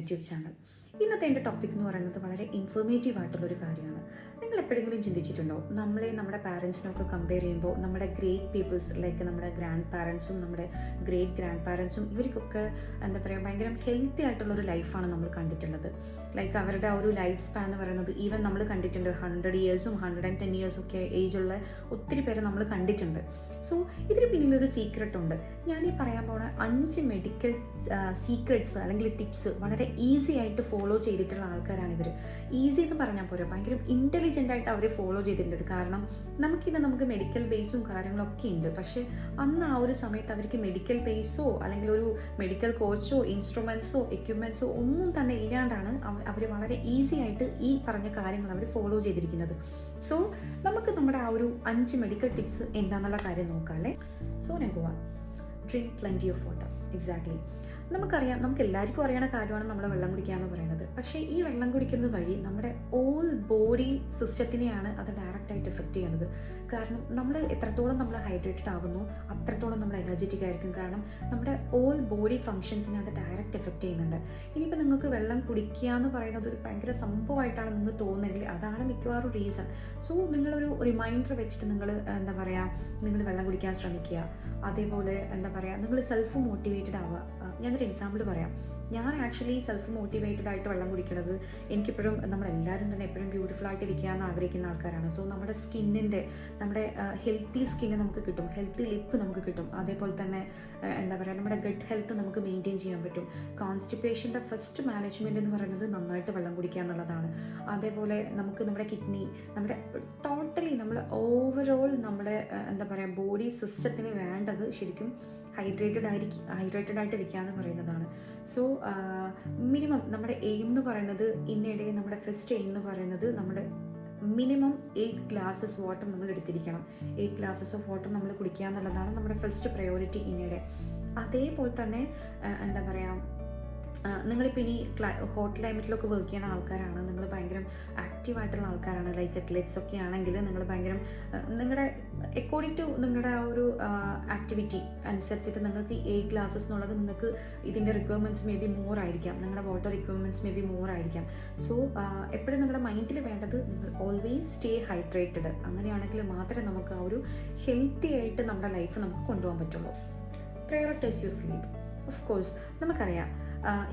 YouTube channel. ഇന്നത്തെ എൻ്റെ topic എന്ന് പറയുന്നത് വളരെ ഇൻഫോർമേറ്റീവ് ആയിട്ടുള്ളൊരു കാര്യമാണ്. നിങ്ങൾ എപ്പോഴെങ്കിലും ചിന്തിച്ചിട്ടുണ്ടോ, നമ്മുടെ പാരൻസിനൊക്കെ കമ്പയർ ചെയ്യുമ്പോൾ നമ്മുടെ ഗ്രേറ്റ് പീപ്പിൾസ് ലൈക്ക് നമ്മുടെ ഗ്രാൻഡ് പാരൻസും നമ്മുടെ ഗ്രേറ്റ് ഗ്രാൻഡ് പാരൻസും ഇവർക്കൊക്കെ ഭയങ്കര ഹെൽത്തി ആയിട്ടുള്ളൊരു ലൈഫാണ് നമ്മൾ കണ്ടിട്ടുള്ളത്. ലൈക്ക് അവരുടെ ആ ഒരു ലൈഫ് സ്പാൻ എന്ന് പറയുന്നത് ഈവൻ നമ്മൾ കണ്ടിട്ടുണ്ട് 100 ഇയേഴ്സും 110 ഇയേഴ്സും ഒക്കെ ഏജുള്ള ഒത്തിരി പേര് നമ്മൾ കണ്ടിട്ടുണ്ട്. സോ ഇതിന് പിന്നിലൊരു സീക്രട്ട് ഉണ്ട്. ഞാനീ പറയാൻ പോണ 5 മെഡിക്കൽ സീക്രട്സ് അല്ലെങ്കിൽ ടിപ്സ് വളരെ ഈസി ആയിട്ട് ഫോളോ ചെയ്തിട്ടുള്ള ആൾക്കാരാണ് ഇവർ. ഈസി എന്ന് പറഞ്ഞാൽ പോരാ, ഭയങ്കര ഇൻ്റലിജൻ്റ് ആയിട്ട് അവർ ഫോളോ ചെയ്തിട്ടുണ്ട്. കാരണം നമുക്ക് മെഡിക്കൽ ബേസും കാര്യങ്ങളൊക്കെ ഉണ്ട്. പക്ഷേ അന്ന് ആ ഒരു സമയത്ത് അവർക്ക് മെഡിക്കൽ ബേസോ അല്ലെങ്കിൽ ഒരു മെഡിക്കൽ കോഴ്സോ ഇൻസ്ട്രുമെൻറ്റ്സോ എക്യുപ്മെൻറ്റ്സോ ഒന്നും തന്നെ ഇല്ലാണ്ടാണ് അവർ വളരെ ഈസി ആയിട്ട് ഈ പറഞ്ഞ കാര്യങ്ങൾ അവർ ഫോളോ ചെയ്തിരിക്കുന്നത്. സോ നമുക്ക് നമ്മുടെ ആ ഒരു 5 മെഡിക്കൽ ടിപ്സ് എന്താണെന്നുള്ള കാര്യം നോക്കാം അല്ലേ. So number 1, drink plenty of water. Exactly, നമുക്കറിയാം, നമുക്ക് എല്ലാവർക്കും അറിയണ കാര്യമാണ് നമ്മൾ വെള്ളം കുടിക്കുക എന്ന് പറയുന്നത്. പക്ഷേ ഈ വെള്ളം കുടിക്കുന്നത് വഴി നമ്മുടെ ഓൾ ബോഡി സിസ്റ്റത്തിനെയാണ് അത് ഡയറക്റ്റായിട്ട് എഫക്റ്റ് ചെയ്യുന്നത്. കാരണം നമ്മൾ എത്രത്തോളം നമ്മൾ ഹൈഡ്രേറ്റഡ് ആകുന്നു അത്രത്തോളം നമ്മൾ എനർജറ്റിക് ആയിരിക്കും. കാരണം നമ്മുടെ ഓൾ ബോഡി ഫങ്ഷൻസിനെ അത് ഡയറക്റ്റ് എഫക്റ്റ് ചെയ്യുന്നുണ്ട്. ഇനിയിപ്പോൾ നിങ്ങൾക്ക് വെള്ളം കുടിക്കുക എന്ന് പറയുന്നത് ഒരു ഭയങ്കര സംഭവമായിട്ടാണ് നിങ്ങൾക്ക് തോന്നുന്നെങ്കിൽ അതാണ് മിക്കവാറും റീസൺ. സോ നിങ്ങളൊരു റിമൈൻഡർ വെച്ചിട്ട് നിങ്ങൾ നിങ്ങൾ വെള്ളം കുടിക്കാൻ ശ്രമിക്കുക. അതേപോലെ നിങ്ങൾ സെൽഫ് മോട്ടിവേറ്റഡ് ആവുക. ഞാനൊരു എക്സാമ്പിൾ പറയാം. ഞാൻ ആക്ച്വലി സെൽഫ് മോട്ടിവേറ്റഡ് ആയിട്ട് വെള്ളം കുടിക്കുന്നത്, എനിക്കെപ്പോഴും നമ്മളെല്ലാവരും തന്നെ എപ്പോഴും ബ്യൂട്ടിഫുൾ ആയിട്ട് ഇരിക്കുക എന്ന് ആഗ്രഹിക്കുന്ന ആൾക്കാരാണ്. സോ നമ്മുടെ ഹെൽത്തി സ്കിന്ന് നമുക്ക് കിട്ടും, ഹെൽത്തി ലിപ്പ് നമുക്ക് കിട്ടും. അതേപോലെ തന്നെ നമ്മുടെ ഗട്ട് ഹെൽത്ത് നമുക്ക് മെയിൻറ്റെയിൻ ചെയ്യാൻ പറ്റും. കോൺസ്റ്റിപ്പേഷൻ്റെ ഫസ്റ്റ് മാനേജ്മെൻറ്റ് എന്ന് പറയുന്നത് നന്നായിട്ട് വെള്ളം കുടിക്കുക എന്നുള്ളതാണ്. അതേപോലെ നമുക്ക് നമ്മുടെ കിഡ്നി, ടോട്ടലി നമ്മൾ ഓവറോൾ നമ്മുടെ ബോഡി സിസ്റ്റത്തിന് വേണ്ടത് ശരിക്കും ഹൈഡ്രേറ്റഡ് ആയിട്ടിരിക്കുക എന്ന് പറയുന്നതാണ്. സോ മിനിമം നമ്മുടെ എയിം എന്ന് പറയുന്നത്, ഇന്നിടെ നമ്മുടെ ഫസ്റ്റ് എയിം എന്ന് പറയുന്നത് നമ്മുടെ മിനിമം 8 ഗ്ലാസസ് വാട്ടർ നമ്മൾ എടുത്തിരിക്കണം. 8 ഗ്ലാസസ് ഓഫ് വാട്ടർ നമ്മൾ കുടിക്കുക എന്നുള്ളതാണ് നമ്മുടെ ഫസ്റ്റ് പ്രയോറിറ്റി ഇന്നിടെ. അതേപോലെ തന്നെ നിങ്ങളിപ്പോൾ ഇനി ഹോട്ട് ക്ലൈമറ്റിലൊക്കെ വർക്ക് ചെയ്യുന്ന ആൾക്കാരാണ്, നിങ്ങൾ ഭയങ്കര ആക്റ്റീവായിട്ടുള്ള ആൾക്കാരാണ്, ലൈക്ക് അത്ലറ്റ്സ് ഒക്കെ ആണെങ്കിൽ നിങ്ങൾ ഭയങ്കര നിങ്ങളുടെ അക്കോർഡിംഗ് ടു നിങ്ങളുടെ ആ ഒരു ആക്ടിവിറ്റി അനുസരിച്ചിട്ട് നിങ്ങൾക്ക് 8 ഗ്ലാസസ് എന്നുള്ളത് നിങ്ങൾക്ക് ഇതിൻ്റെ റിക്വയർമെൻറ്റ്സ് മേ ബി മോർ ആയിരിക്കാം, നിങ്ങളുടെ water requirements may be more ആയിരിക്കാം. സോ എപ്പോഴും നിങ്ങളുടെ മൈൻഡിൽ വേണ്ടത് നിങ്ങൾ ഓൾവേസ് സ്റ്റേ ഹൈഡ്രേറ്റഡ്. അങ്ങനെയാണെങ്കിൽ മാത്രമേ നമുക്ക് ആ ഒരു ഹെൽത്തി ആയിട്ട് നമ്മുടെ ലൈഫ് നമുക്ക് കൊണ്ടുപോകാൻ പറ്റുള്ളൂ. Prioritise your sleep. Of course നമുക്കറിയാം,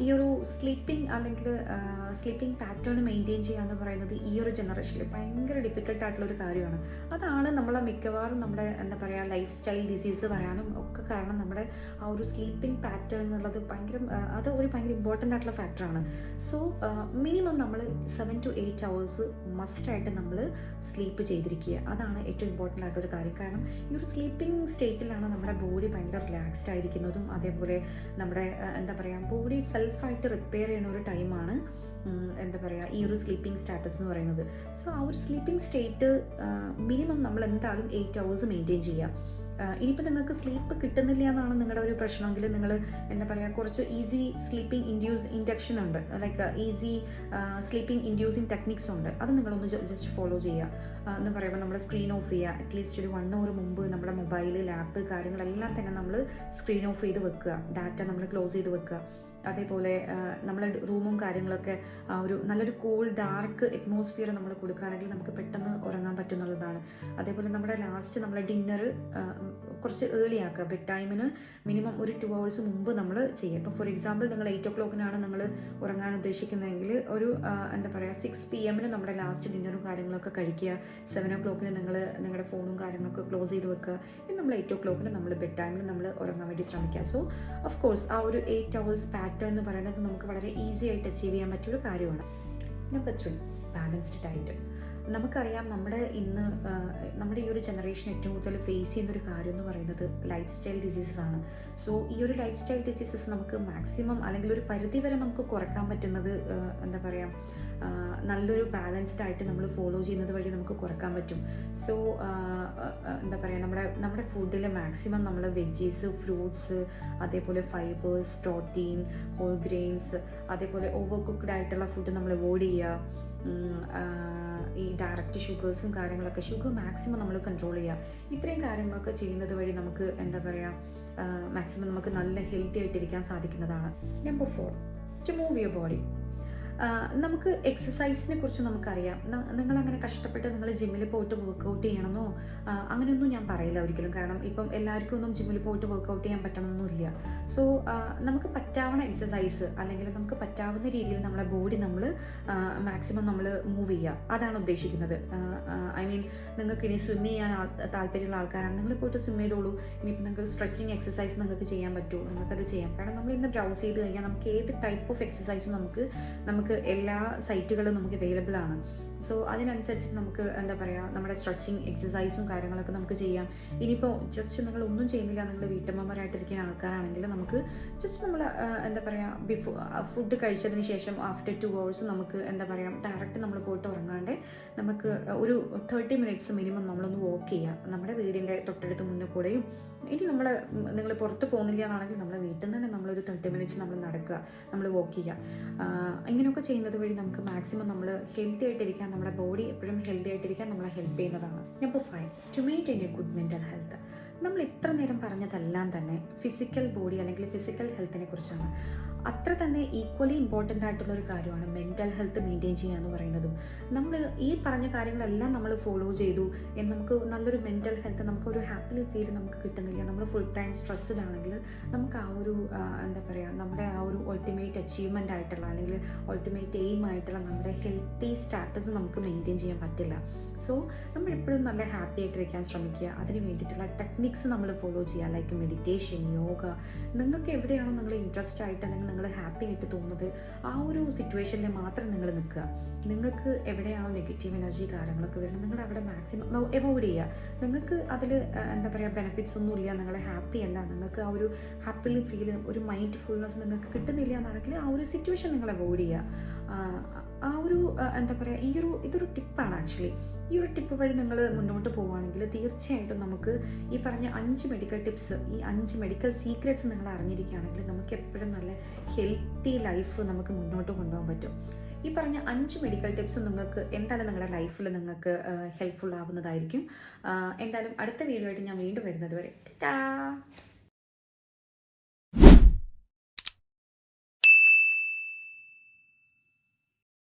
ഈ ഒരു സ്ലീപ്പിംഗ് പാറ്റേൺ മെയിൻറ്റെയിൻ ചെയ്യുക എന്ന് പറയുന്നത് ഈ ഒരു ജനറേഷനിൽ ഭയങ്കര ഡിഫിക്കൽട്ടായിട്ടുള്ളൊരു കാര്യമാണ്. അതാണ് മിക്കവാറും നമ്മുടെ ലൈഫ് സ്റ്റൈൽ ഡിസീസ് വരാനും ഒക്കെ കാരണം. നമ്മുടെ ആ ഒരു സ്ലീപ്പിംഗ് പാറ്റേൺ എന്നുള്ളത് അത് ഒരു ഭയങ്കര ഇമ്പോർട്ടൻ്റ് ആയിട്ടുള്ള ഫാക്ടറാണ്. സോ മിനിമം നമ്മൾ 7 to 8 hours മസ്റ്റായിട്ട് നമ്മൾ സ്ലീപ്പ് ചെയ്തിരിക്കുക. അതാണ് ഏറ്റവും ഇമ്പോർട്ടൻ്റ് ആയിട്ടൊരു കാര്യം. കാരണം ഈ ഒരു സ്ലീപ്പിംഗ് സ്റ്റേറ്റിലാണ് നമ്മുടെ ബോഡി ഭയങ്കര റിലാക്സ്ഡ് ആയിരിക്കുന്നതും അതേപോലെ നമ്മുടെ ബോഡി സെൽഫായിട്ട് റിപ്പയർ ചെയ്യുന്ന ഒരു ടൈമാണ് ഈ ഒരു സ്ലീപ്പിംഗ് സ്റ്റാറ്റസ് എന്ന് പറയുന്നത്. സോ ആ ഒരു സ്ലീപ്പിംഗ് സ്റ്റേറ്റ് മിനിമം നമ്മൾ എന്തായാലും 8 hours മെയിൻറ്റെയിൻ ചെയ്യാം. ഇനിയിപ്പോൾ നിങ്ങൾക്ക് സ്ലീപ്പ് കിട്ടുന്നില്ല എന്നാണ് നിങ്ങളുടെ ഒരു പ്രശ്നമെങ്കിൽ നിങ്ങൾ കുറച്ച് ഈസി സ്ലീപ്പിംഗ് ഇൻഡക്ഷൻ ഉണ്ട്, like easy sleeping inducing techniques ഉണ്ട്. അത് നിങ്ങളൊന്ന് ജസ്റ്റ് ഫോളോ ചെയ്യുക. എന്ന് പറയുമ്പോൾ നമ്മൾ സ്ക്രീൻ ഓഫ് ചെയ്യുക. അറ്റ്ലീസ്റ്റ് ഒരു 1 hour മുമ്പ് നമ്മുടെ മൊബൈൽ, ലാപ്പ് കാര്യങ്ങളെല്ലാം തന്നെ നമ്മൾ സ്ക്രീൻ ഓഫ് ചെയ്ത് വെക്കുക. ഡാറ്റ നമ്മൾ ക്ലോസ് ചെയ്ത് വെക്കുക. അതേപോലെ നമ്മളെ റൂമും കാര്യങ്ങളൊക്കെ ഒരു നല്ലൊരു കൂൾ ഡാർക്ക് അറ്റ്മോസ്ഫിയർ നമ്മൾ കൊടുക്കുകയാണെങ്കിൽ നമുക്ക് പെട്ടെന്ന് ഉറങ്ങാൻ പറ്റുന്നുള്ളതാണ്. അതേപോലെ നമ്മുടെ നമ്മളെ ഡിന്നർ കുറച്ച് ഏർലി ആക്കുക. ബെഡ് ടൈമിന് മിനിമം ഒരു 2 hours മുമ്പ് നമ്മൾ ചെയ്യുക. ഇപ്പോൾ ഫോർ എക്സാമ്പിൾ നിങ്ങൾ 8 o'clock നിങ്ങൾ ഉറങ്ങാൻ ഉദ്ദേശിക്കുന്നതെങ്കിൽ ഒരു 6 PM നമ്മുടെ ലാസ്റ്റ് ഡിന്നറും കാര്യങ്ങളൊക്കെ കഴിക്കുക. 7 o'clock നിങ്ങൾ നിങ്ങളുടെ ഫോണും കാര്യങ്ങളൊക്കെ ക്ലോസ് ചെയ്ത് വെക്കുക. ഇനി നമ്മൾ 8 o'clock നമ്മൾ ബെഡ് ടൈമിൽ നമ്മൾ ഉറങ്ങാൻ വേണ്ടി ശ്രമിക്കുക. സോ ഓഫ് കോഴ്സ് ആ ഒരു 8 hours പാറ്റേൺ എന്ന് പറയുന്നത് നമുക്ക് വളരെ ഈസി ആയിട്ട് അച്ചീവ് ചെയ്യാൻ പറ്റിയൊരു കാര്യമാണ്. Number 3, balanced diet. നമുക്കറിയാം, നമ്മുടെ ഈ ഒരു ജനറേഷൻ ഏറ്റവും കൂടുതൽ ഫേസ് ചെയ്യുന്നൊരു കാര്യം എന്ന് പറയുന്നത് ലൈഫ് സ്റ്റൈൽ ഡിസീസസ് ആണ്. സോ ഈ ഒരു ലൈഫ് സ്റ്റൈൽ ഡിസീസസ് നമുക്ക് മാക്സിമം അല്ലെങ്കിൽ ഒരു പരിധി വരെ നമുക്ക് കുറയ്ക്കാൻ പറ്റുന്നത് നല്ലൊരു ബാലൻസ്ഡ് ആയിട്ട് നമ്മൾ ഫോളോ ചെയ്യുന്നത് വഴി നമുക്ക് കുറയ്ക്കാൻ പറ്റും. സോ നമ്മുടെ ഫുഡിൽ മാക്സിമം നമ്മൾ വെജീസ്, ഫ്രൂട്ട്സ്, അതേപോലെ ഫൈബേഴ്സ്, പ്രോട്ടീൻ, ഹോൾ ഗ്രെയിൻസ്, അതേപോലെ ഓവർ കുക്ക്ഡ് ആയിട്ടുള്ള ഫുഡ് നമ്മൾ അവോയ്ഡ് ചെയ്യുക. ഈ ഡയറക്റ്റ് ഷുഗേഴ്സും കാര്യങ്ങളൊക്കെ, ഷുഗർ മാക്സിമം നമ്മൾ കൺട്രോൾ ചെയ്യുക. ഇത്രയും കാര്യങ്ങളൊക്കെ ചെയ്യുന്നത് വഴി നമുക്ക് മാക്സിമം നമുക്ക് നല്ല ഹെൽത്തി ആയിട്ടിരിക്കാൻ സാധിക്കുന്നതാണ്. Number 4, to move your body. നമുക്ക് എക്സസൈസിനെ കുറിച്ച് നമുക്കറിയാം. നിങ്ങളങ്ങനെ കഷ്ടപ്പെട്ട് നിങ്ങൾ ജിമ്മിൽ പോയിട്ട് വർക്കൗട്ട് ചെയ്യണമെന്നോ അങ്ങനെയൊന്നും ഞാൻ പറയില്ല ഒരിക്കലും. കാരണം ഇപ്പം എല്ലാവർക്കും ഒന്നും ജിമ്മിൽ പോയിട്ട് വർക്കൗട്ട് ചെയ്യാൻ പറ്റണമെന്നൊന്നുമില്ല. സോ നമുക്ക് പറ്റാവുന്ന എക്സസൈസ് അല്ലെങ്കിൽ നമുക്ക് പറ്റാവുന്ന രീതിയിൽ നമ്മളെ ബോഡി നമ്മൾ മാക്സിമം നമ്മൾ മൂവ് ചെയ്യുക, അതാണ് ഉദ്ദേശിക്കുന്നത്. ഐ മീൻ നിങ്ങൾക്ക് ഇനി സ്വിം ചെയ്യാൻ താല്പര്യമുള്ള ആൾക്കാരാണ്, നിങ്ങൾ പോയിട്ട് സ്വിം ചെയ്തോളൂ. ഇനിയിപ്പോൾ നിങ്ങൾക്ക് സ്ട്രെച്ചിങ് എക്സസൈസ് നിങ്ങൾക്ക് ചെയ്യാൻ പറ്റുമോ, നിങ്ങൾക്കത് ചെയ്യാം. കാരണം നമ്മൾ ഇന്ന് ബ്രൗസ് ചെയ്ത് കഴിഞ്ഞാൽ നമുക്ക് ഏത് ടൈപ്പ് ഓഫ് എക്സസൈസും നമുക്ക് എല്ലാ സൈറ്റുകളും നമുക്ക് അവൈലബിൾ ആണ്. സോ അതിനനുസരിച്ച് നമുക്ക് എന്താ പറയുക, നമ്മുടെ സ്ട്രെച്ചിങ് എക്സസൈസും കാര്യങ്ങളൊക്കെ നമുക്ക് ചെയ്യാം. ഇനിയിപ്പോൾ ജസ്റ്റ് നിങ്ങൾ ഒന്നും ചെയ്യുന്നില്ല, നിങ്ങൾ വീട്ടമ്മമാരായിട്ടിരിക്കുന്ന ആൾക്കാരാണെങ്കിൽ നമുക്ക് ജസ്റ്റ് നമ്മൾ എന്താ പറയുക, ഫുഡ് കഴിച്ചതിന് ശേഷം ആഫ്റ്റർ 2 hours നമുക്ക് എന്താ പറയുക, ഡയറക്റ്റ് നമ്മൾ പോയിട്ട് ഉറങ്ങാണ്ട് നമുക്ക് ഒരു 30 minutes മിനിമം നമ്മളൊന്ന് വാക്ക് ചെയ്യുക, നമ്മുടെ വീടിൻ്റെ തൊട്ടടുത്ത് മുന്നിൽ കൂടെയും. ഇനി നിങ്ങൾ പുറത്ത് പോകുന്നില്ല എന്നാണെങ്കിൽ നമ്മളെ വീട്ടിൽ നിന്ന് തന്നെ നമ്മളൊരു 30 minutes നമ്മൾ നടക്കുക, നമ്മൾ വാക്ക് ചെയ്യുക. ഇങ്ങനെയൊക്കെ ചെയ്യുന്നത് വഴി നമുക്ക് മാക്സിമം നമ്മൾ ഹെൽത്തി ആയിട്ടിരിക്കാൻ, നമ്മുടെ ബോഡി എപ്പോഴും ഹെൽത്തി ആയിട്ടിരിക്കാൻ നമ്മളെ ഹെൽപ്പ് ചെയ്യുന്നതാണ്. Number 5, to maintain a good mental health. നമ്മൾ ഇത്ര നേരം പറഞ്ഞതെല്ലാം തന്നെ ഫിസിക്കൽ ബോഡി അല്ലെങ്കിൽ ഫിസിക്കൽ ഹെൽത്തിനെ കുറിച്ചാണ്. അത്ര തന്നെ ഈക്വലി ഇമ്പോർട്ടൻ്റ് ആയിട്ടുള്ള ഒരു കാര്യമാണ് മെൻ്റൽ ഹെൽത്ത് മെയിൻറ്റെയിൻ ചെയ്യുക എന്ന് പറയുന്നതും. നമ്മൾ ഈ പറഞ്ഞ കാര്യങ്ങളെല്ലാം നമ്മൾ ഫോളോ ചെയ്തു നമുക്ക് നല്ലൊരു മെൻ്റൽ ഹെൽത്ത്, നമുക്കൊരു ഹാപ്പി ഫീൽ നമുക്ക് കിട്ടുന്നില്ല, നമ്മൾ ഫുൾ ടൈം സ്ട്രെസ്ഡ് ആണെങ്കിൽ നമുക്ക് ആ ഒരു എന്താ പറയുക, നമ്മുടെ ആ ഒരു അൾട്ടിമേറ്റ് അച്ചീവ്മെൻ്റ് ആയിട്ടുള്ള അല്ലെങ്കിൽ അൾട്ടിമേറ്റ് എയിം ആയിട്ടുള്ള നമ്മുടെ ഹെൽത്തി സ്റ്റാറ്റസ് നമുക്ക് മെയിൻറ്റെയിൻ ചെയ്യാൻ പറ്റില്ല. സോ നമ്മൾ എപ്പോഴും നല്ല ഹാപ്പി ആയിട്ടിരിക്കാൻ ശ്രമിക്കുക. അതിന് വേണ്ടിയിട്ടുള്ള ടെക്നിക്സ് നമ്മൾ ഫോളോ ചെയ്യുക, ലൈക്ക് മെഡിറ്റേഷൻ, യോഗ. നിങ്ങൾക്ക് എവിടെയാണോ നിങ്ങൾ ഇൻട്രസ്റ്റ് ആയിട്ട് അല്ലെങ്കിൽ നിങ്ങൾ ഹാപ്പി ആയിട്ട് തോന്നുന്നത് ആ ഒരു സിറ്റുവേഷനിൽ മാത്രം നിങ്ങൾ നിൽക്കുക. നിങ്ങൾക്ക് എവിടെയാണോ നെഗറ്റീവ് എനർജി കാര്യങ്ങളൊക്കെ വരുന്നത് നിങ്ങൾ അവിടെ മാക്സിമം അവോയ്ഡ് ചെയ്യുക. നിങ്ങൾക്ക് അതിൽ എന്താ പറയുക ബെനിഫിറ്റ്സ് ഒന്നും ഇല്ല, നിങ്ങളെ ഹാപ്പി അല്ല, നിങ്ങൾക്ക് ആ ഒരു ഹാപ്പിലി ഫീൽ, ഒരു മൈൻഡ് ഫുൾനെസ് നിങ്ങൾക്ക് കിട്ടുന്നില്ല എന്നാണെങ്കിൽ ആ ഒരു സിറ്റുവേഷൻ നിങ്ങൾ അവോയ്ഡ് ചെയ്യുക. ആ ഒരു എന്താ പറയുക, ഇതൊരു ടിപ്പാണ് ആക്ച്വലി. ഈ ഒരു ടിപ്പ് വഴി നിങ്ങൾ മുന്നോട്ട് പോവുകയാണെങ്കിൽ തീർച്ചയായിട്ടും നമുക്ക് ഈ പറഞ്ഞ 5 മെഡിക്കൽ ടിപ്സ്, ഈ 5 മെഡിക്കൽ സീക്രറ്റ്സ് നിങ്ങൾ അറിഞ്ഞിരിക്കുകയാണെങ്കിൽ നമുക്ക് എപ്പോഴും നല്ല ഹെൽത്തി ലൈഫ് നമുക്ക് മുന്നോട്ട് കൊണ്ടുപോകാൻ പറ്റും. ഈ പറഞ്ഞ 5 മെഡിക്കൽ ടിപ്സും നിങ്ങൾക്ക് എന്തായാലും നിങ്ങളുടെ ലൈഫിൽ നിങ്ങൾക്ക് ഹെൽപ്ഫുൾ ആവുന്നതായിരിക്കും. എന്തായാലും അടുത്ത വീഡിയോ ആയിട്ട് ഞാൻ വീണ്ടും വരുന്നത് വരെ ടാറ്റാ.